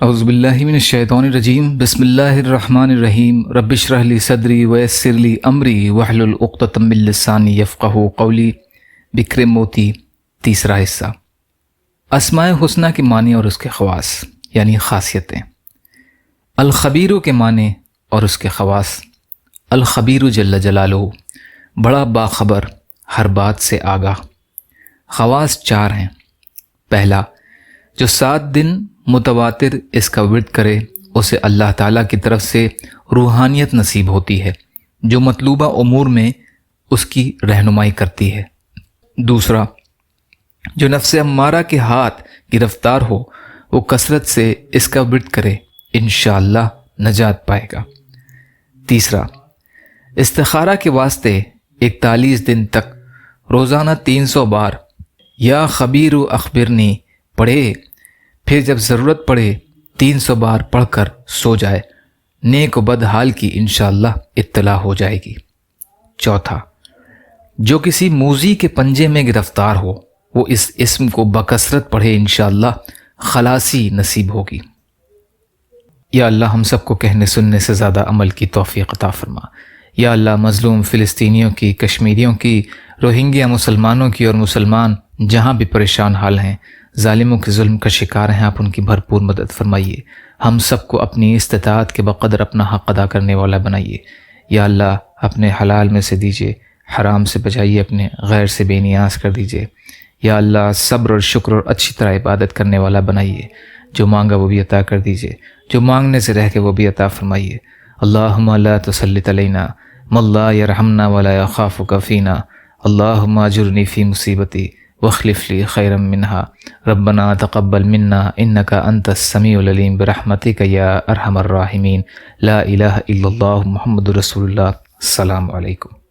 اعوذ باللہ من الشیطان الرجیم بسم اللہ الرحمن الرحیم رب اشرح لی صدری ویسر لی امری واحلل عقدۃ من لسانی یفقہوا قولی۔ بکر موتی، تیسرا حصہ۔ اسماء حسنہ کے معنی اور اس کے خواص یعنی خاصیتیں۔ الخبیر کے معنی اور اس کے خواص۔ الخبیر جل جلالہ، بڑا باخبر، ہر بات سے آگاہ۔ خواص 4 ہیں۔ پہلا، جو 7 دن متواتر اس کا ورد کرے اسے اللہ تعالیٰ کی طرف سے روحانیت نصیب ہوتی ہے جو مطلوبہ امور میں اس کی رہنمائی کرتی ہے۔ دوسرا، جو نفس امارہ کے ہاتھ گرفتار ہو وہ کثرت سے اس کا ورد کرے انشاءاللہ نجات پائے گا۔ تیسرا، استخارہ کے واسطے 41 دن تک روزانہ 300 بار یا خبیر اخبرنی پڑھے، پھر جب ضرورت پڑے 300 بار پڑھ کر سو جائے، نیک و بد حال کی انشاءاللہ اطلاع ہو جائے گی۔ چوتھا، جو کسی موذی کے پنجے میں گرفتار ہو وہ اس اسم کو بکثرت پڑھے انشاءاللہ خلاصی نصیب ہوگی۔ یا اللہ ہم سب کو کہنے سننے سے زیادہ عمل کی توفیق عطا فرما۔ یا اللہ مظلوم فلسطینیوں کی، کشمیریوں کی، روہنگیا مسلمانوں کی اور مسلمان جہاں بھی پریشان حال ہیں، ظالموں کے ظلم کا شکار ہیں، آپ ان کی بھرپور مدد فرمائیے۔ ہم سب کو اپنی استطاعت کے بقدر اپنا حق ادا کرنے والا بنائیے۔ یا اللہ اپنے حلال میں سے دیجیے، حرام سے بچائیے، اپنے غیر سے بے نیاز کر دیجیے۔ یا اللہ صبر اور شکر اور اچھی طرح عبادت کرنے والا بنائیے۔ جو مانگا وہ بھی عطا کر دیجیے، جو مانگنے سے رہ کے وہ بھی عطا فرمائیے۔ اللہم لا تسلط علینا من لا یرحمنا ولا یخافک فینا، اللہم اجرنی فی مصیبتی واخلف لی خیرا منها، ربنا تقبل منا انک انت السمیع العلیم برحمتک یا ارحم الراحمین۔ لا الہ الا اللہ محمد رسول اللہ۔ السلام علیکم۔